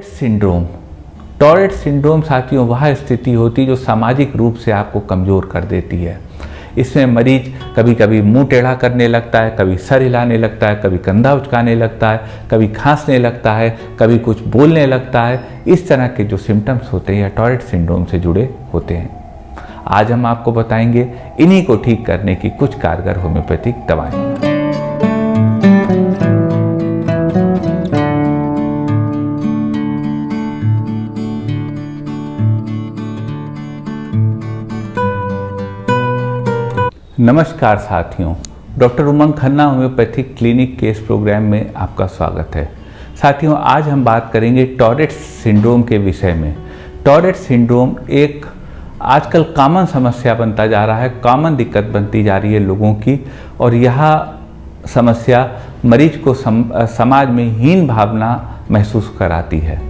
Torrid syndrome साथियों वह स्थिति होती है जो सामाजिक रूप से आपको कमज़ोर कर देती है। इसमें मरीज कभी कभी मुंह टेढ़ा करने लगता है, कभी सर हिलाने लगता है, कभी कंधा उचकाने लगता है, कभी खांसने लगता है, कभी कुछ बोलने लगता है। इस तरह के जो सिम्टम्स होते हैं या टॉरेट सिंड्रोम से जुड़े होते हैं। आज हम आपको बताएंगे इन्हीं को ठीक करने की कुछ कारगर होम्योपैथिक दवाएं। नमस्कार साथियों, डॉक्टर उमंग खन्ना होम्योपैथिक क्लिनिक के इस प्रोग्राम में आपका स्वागत है। साथियों, आज हम बात करेंगे टॉरेट सिंड्रोम के विषय में। टॉरेट सिंड्रोम एक आजकल कॉमन समस्या बनता जा रहा है, कॉमन दिक्कत बनती जा रही है लोगों की, और यह समस्या मरीज को समाज में हीन भावना महसूस कराती है।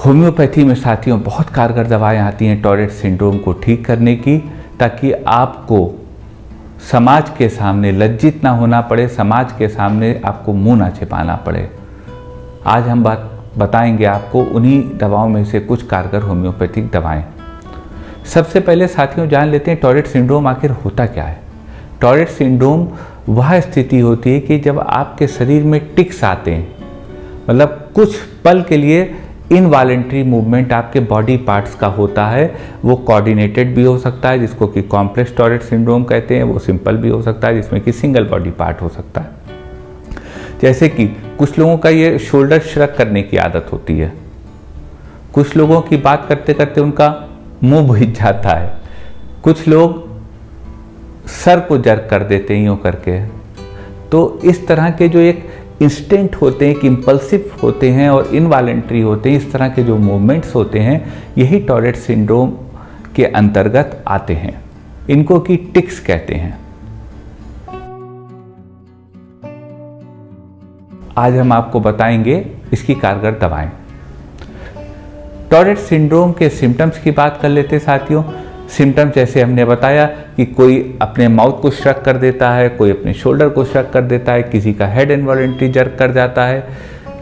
होम्योपैथी में साथियों बहुत कारगर दवाएं आती हैं टॉरेट सिंड्रोम को ठीक करने की, ताकि आपको समाज के सामने लज्जित ना होना पड़े, समाज के सामने आपको मुंह ना छिपाना पड़े। आज हम बताएंगे आपको उन्हीं दवाओं में से कुछ कारगर होम्योपैथिक दवाएं। सबसे पहले साथियों जान लेते हैं टॉरेट सिंड्रोम आखिर होता क्या है। टॉरेट सिंड्रोम वह स्थिति होती है कि जब आपके शरीर में टिक्स आते हैं, मतलब कुछ पल के लिए इनवॉलेंट्री मूवमेंट आपके बॉडी पार्ट्स का होता है। वो कोऑर्डिनेटेड भी हो सकता है, जिसको कि कॉम्प्लेक्स टॉरेट सिंड्रोम कहते हैं। वो सिंपल भी हो सकता है, जिसमें कि सिंगल बॉडी पार्ट हो सकता है। जैसे कि कुछ लोगों का ये शोल्डर श्रग करने की आदत होती है, कुछ लोगों की बात करते करते उनका मुंह भीग जाता है, कुछ लोग सर को जर्क कर देते हैं यूँ करके। तो इस तरह के जो एक इंस्टेंट होते हैं, कि इम्पल्सिव होते हैं और इनवॉलेंट्री होते हैं, इस तरह के जो मूवमेंट्स होते हैं, यही टॉरेट सिंड्रोम के अंतर्गत आते हैं। इनको की टिक्स कहते हैं। आज हम आपको बताएंगे इसकी कारगर दवाएं। टॉरेट सिंड्रोम के सिम्टम्स की बात कर लेते साथियों। सिम्टम्स जैसे हमने बताया कि कोई अपने माउथ को श्रक कर देता है, कोई अपने शोल्डर को श्रक कर देता है, किसी का हेड इनवॉलेंट्री जर्क कर जाता है,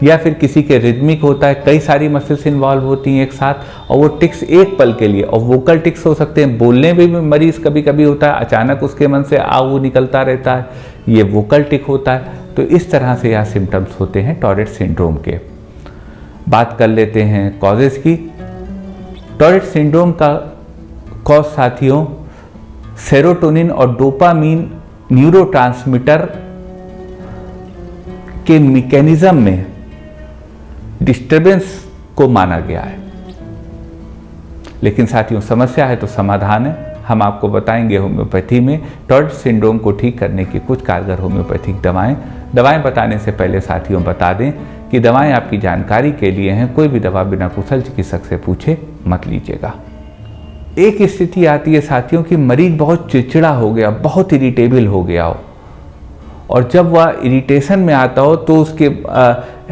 या फिर किसी के रिदमिक होता है, कई सारी मसल्स इन्वॉल्व होती हैं एक साथ, और वो टिक्स एक पल के लिए, और वोकल टिक्स हो सकते हैं। बोलने में भी मरीज कभी कभी होता है, अचानक उसके मन से आ वो निकलता रहता है, ये वोकल टिक होता है। तो इस तरह से यह सिम्टम्स होते हैं टॉरेट सिंड्रोम के। बात कर लेते हैं कॉजेज की। टॉरेट सिंड्रोम का कॉज साथियों सेरोटोनिन और डोपामीन न्यूरोट्रांसमीटर के मैकेनिज्म में डिस्टरबेंस को माना गया है। लेकिन साथियों समस्या है तो समाधान है। हम आपको बताएंगे होम्योपैथी में टॉरेट सिंड्रोम को ठीक करने की कुछ कारगर होम्योपैथिक दवाएं बताने से पहले साथियों बता दें कि दवाएं आपकी जानकारी के लिए हैं। कोई भी दवा बिना कुशल चिकित्सक से पूछे मत लीजिएगा। एक स्थिति आती है साथियों कि मरीज बहुत चिड़चिड़ा हो गया, बहुत इरिटेबल हो गया हो, और जब वह इरिटेशन में आता हो तो उसके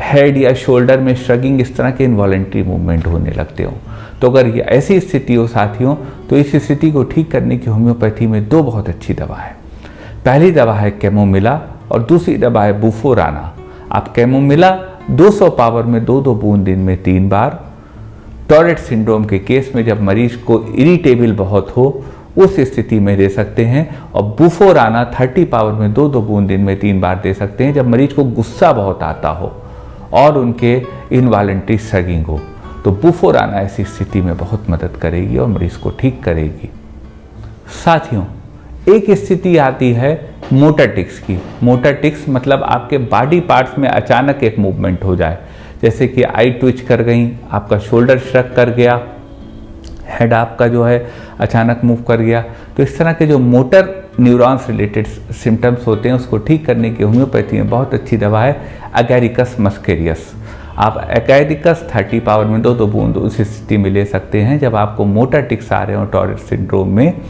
हेड या शोल्डर में श्रगिंग, इस तरह के इनवॉलेंट्री मूवमेंट होने लगते हो। तो अगर ये ऐसी स्थिति हो साथियों, तो इस स्थिति को ठीक करने की होम्योपैथी में दो बहुत अच्छी दवा है। पहली दवा है कैमोमिला और दूसरी दवा है बुफोराना। आप कैमोमिला 200 पावर में 2-2 बूंद दिन में 3 बार, टॉरेट सिंड्रोम के केस में जब मरीज को इरिटेबल बहुत हो उस स्थिति में दे सकते हैं, और बुफोराना 30 पावर में 2-2 बूंद दिन में 3 बार दे सकते हैं जब मरीज को गुस्सा बहुत आता हो और उनके इनवॉलेंट्री श्रगिंग हो। तो बुफोराना ऐसी स्थिति में बहुत मदद करेगी और मरीज को ठीक करेगी। साथियों एक स्थिति आती है मोटर टिक्स की। मोटर टिक्स मतलब आपके बॉडी पार्ट्स में अचानक एक मूवमेंट हो जाए, जैसे कि आई ट्विच कर गई, आपका शोल्डर श्रक कर गया, हेड आपका जो है अचानक मूव कर गया। तो इस तरह के जो मोटर न्यूरॉन्स रिलेटेड सिम्टम्स होते हैं उसको ठीक करने की होम्योपैथी में बहुत अच्छी दवा है एगैरिकस मस्केरियस। आप एगैरिकस 30 पावर में 2-2 बूंद उस स्थिति में ले सकते हैं जब आपको मोटर टिक्स आ रहे हो टॉरेट सिंड्रोम में,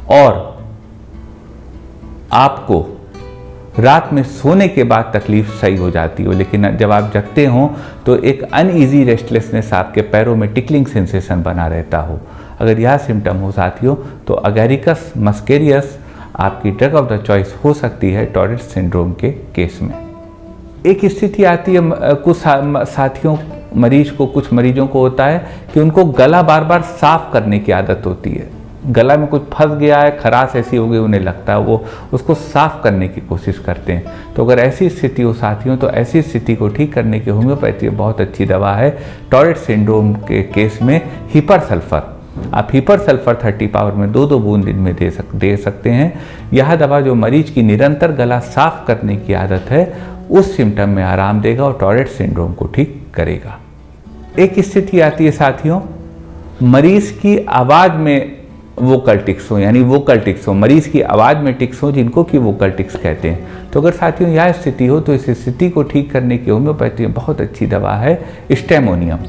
और आपको रात में सोने के बाद तकलीफ सही हो जाती हो, लेकिन जब आप जगते हो तो एक अनईजी रेस्टलेसनेस, आपके पैरों में टिकलिंग सेंसेशन बना रहता हो। अगर यह सिम्टम हो साथियों तो एगैरिकस मस्केरियस आपकी ड्रग ऑफ द चॉइस हो सकती है टॉरेट सिंड्रोम के केस में। एक स्थिति आती है कुछ साथियों कुछ मरीजों को होता है कि उनको गला बार बार साफ करने की आदत होती है। गला में कुछ फंस गया है, खराश ऐसी हो गई, उन्हें लगता है वो उसको साफ करने की कोशिश करते हैं। तो अगर ऐसी स्थिति हो साथियों, तो ऐसी स्थिति को ठीक करने की होम्योपैथी बहुत अच्छी दवा है। टॉरेट सिंड्रोम के केस में हिपर सल्फर, आप हिपर सल्फर 30 पावर में 2-2 बूंद दिन में दे सकते हैं। यह दवा जो मरीज की निरंतर गला साफ करने की आदत है उस सिम्टम में आराम देगा और टॉरेट सिंड्रोम को ठीक करेगा। एक स्थिति आती है साथियों, मरीज की आवाज़ में वोकल टिक्स हो, यानी वोकल टिक्स हो, मरीज की आवाज़ में टिक्स हो, जिनको कि वोकल टिक्स कहते हैं। तो अगर साथियों यह स्थिति हो तो इस स्थिति को ठीक करने की होम्योपैथी में बहुत अच्छी दवा है स्टेमोनियम।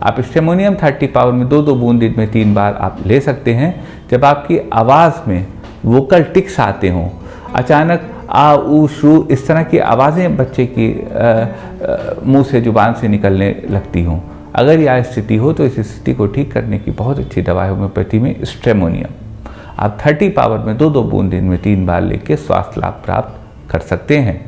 आप स्टेमोनियम 30 पावर में 2-2 बूंद दिन में 3 बार आप ले सकते हैं। जब आपकी आवाज़ में वोकल टिक्स आते हों, अचानक आ ऊ शू इस तरह की आवाज़ें बच्चे की मुंह से जुबान से निकलने लगती हों, अगर यह स्थिति हो तो इस स्थिति को ठीक करने की बहुत अच्छी दवा है होम्योपैथी में स्टेमोनियम। आप 30 पावर में 2-2 बूंद दिन में 3 बार लेके स्वास्थ्य लाभ प्राप्त कर सकते हैं।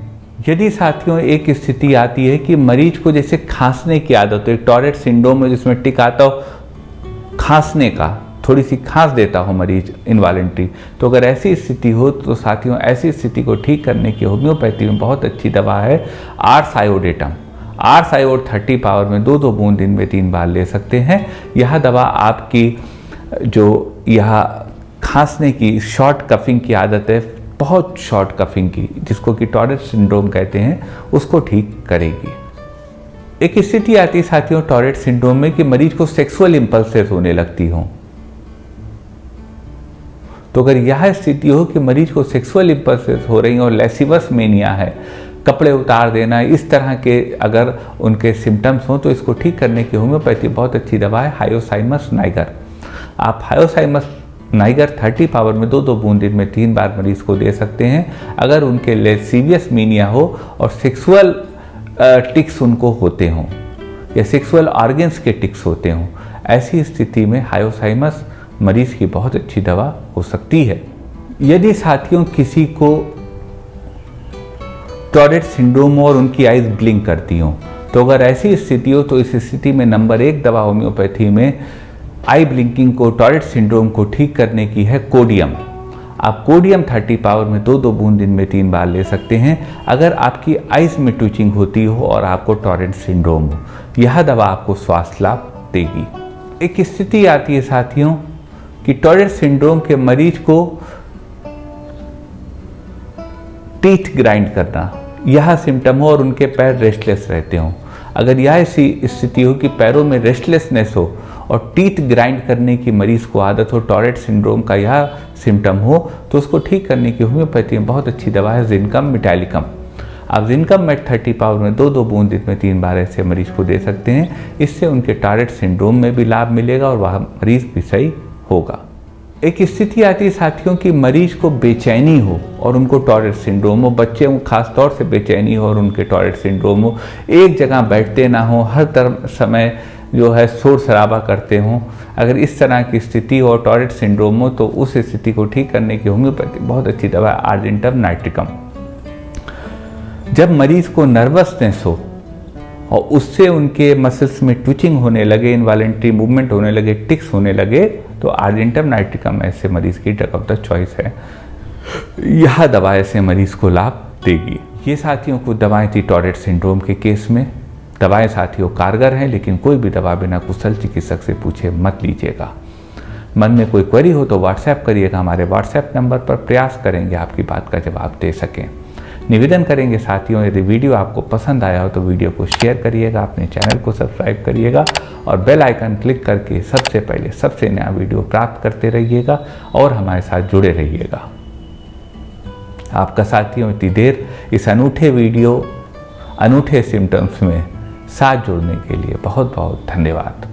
यदि साथियों एक स्थिति आती है कि मरीज को जैसे खांसने की आदत हो, एक टॉरेट सिंड्रोम में जिसमें टिक आता हो खांसने का, थोड़ी सी खांस देता हो मरीज इनवॉलेंट्री, तो अगर ऐसी स्थिति हो तो साथियों ऐसी स्थिति को ठीक करने की होम्योपैथी में बहुत अच्छी दवा है आर्सायोडेटम। आर्सायोड 30 पावर में 2-2 बूंद दिन में 3 बार ले सकते हैं। यह दवा आपकी जो यह खांसने की शॉर्ट कफिंग की आदत है, बहुत शॉर्ट कफिंग की, जिसको कि टॉरेट सिंड्रोम कहते हैं, उसको ठीक करेगी। एक स्थिति आती है साथियों टॉरेट सिंड्रोम में कि मरीज को सेक्सुअल इंपल्सेस होने लगती हों। तो अगर यह स्थिति हो कि मरीज को सेक्सुअल इंपल्सेस हो रही और लेसिवस मेनिया है, कपड़े उतार देना, इस तरह के अगर उनके सिम्टम्स हों तो इसको ठीक करने की होम्योपैथी बहुत अच्छी दवा है हायोसाइमस नाइगर। आप हायोसाइमस नाइगर 30 पावर में 2-2 बूंद दिन में 3 बार मरीज को दे सकते हैं। अगर उनके लेसिवियस मीनिया हो और सेक्सुअल टिक्स उनको होते हों या सेक्सुअल ऑर्गन्स के टिक्स होते हों, ऐसी स्थिति में हायोसाइमस मरीज की बहुत अच्छी दवा हो सकती है। यदि साथियों किसी को टॉरेट सिंड्रोम और उनकी आइज ब्लिंक करती हों, तो अगर ऐसी स्थिति हो तो इस स्थिति में नंबर 1 दवा होम्योपैथी में आई ब्लिंकिंग को, टॉरेट सिंड्रोम को ठीक करने की है कोडियम। आप कोडियम 30 पावर में 2-2 बूंद दिन में 3 बार ले सकते हैं। अगर आपकी आइज में ट्विचिंग होती हो और आपको टॉरेट सिंड्रोम हो, यह दवा आपको स्वास्थ्य लाभ देगी। एक स्थिति आती है साथियों कि टॉरेट सिंड्रोम के मरीज को टीथ ग्राइंड करना यह सिम्टम हो और उनके पैर रेस्टलेस रहते हों। अगर यह ऐसी स्थिति हो कि पैरों में रेस्टलेसनेस हो और टीथ ग्राइंड करने की मरीज को आदत हो, टॉरेट सिंड्रोम का यह सिम्टम हो, तो उसको ठीक करने की होम्योपैथी में बहुत अच्छी दवा है जिनकम मिटालिकम। आप जिनकम मेट 30 पावर में 2-2 बूंद दिन में 3 बार ऐसे मरीज को दे सकते हैं। इससे उनके टॉरेट सिंड्रोम में भी लाभ मिलेगा और वह मरीज भी सही होगा। एक स्थिति आती है साथियों कि मरीज को बेचैनी हो और उनको टॉरेट सिंड्रोम हो, बच्चे को खास तौर से बेचैनी हो और उनके टॉरेट सिंड्रोम हो, एक जगह बैठते ना हो, हर तरफ समय जो है शोर शराबा करते हों। अगर इस तरह की स्थिति हो और टॉरेट सिंड्रोम हो तो उस स्थिति को ठीक करने की होम्योपैथी बहुत अच्छी दवा है आर्जेंटम नाइट्रिकम। जब मरीज को नर्वसनेस हो और उससे उनके मसल्स में ट्विचिंग होने लगे, इनवॉलेंट्री मूवमेंट होने लगे, टिक्स होने लगे, तो आर्जेंटम नाइट्रिकम ऐसे मरीज की ड्रग ऑफ द चॉइस है। यह दवा ऐसे मरीज को लाभ देगी। ये साथियों को दवाएं थी टॉरेट सिंड्रोम के केस में। दवाएं साथियों कारगर हैं, लेकिन कोई भी दवा बिना कुशल चिकित्सक से पूछे मत लीजिएगा। मन में कोई क्वेरी हो तो व्हाट्सएप करिएगा, हमारे व्हाट्सएप नंबर पर प्रयास करेंगे आपकी बात का जवाब दे सकें। निवेदन करेंगे साथियों, यदि वीडियो आपको पसंद आया हो तो वीडियो को शेयर करिएगा, अपने चैनल को सब्सक्राइब करिएगा और बेल आइकन क्लिक करके सबसे पहले सबसे नया वीडियो प्राप्त करते रहिएगा और हमारे साथ जुड़े रहिएगा। आपका साथियों इतनी देर इस अनूठे वीडियो, अनूठे सिम्टम्स में साथ जुड़ने के लिए बहुत बहुत धन्यवाद।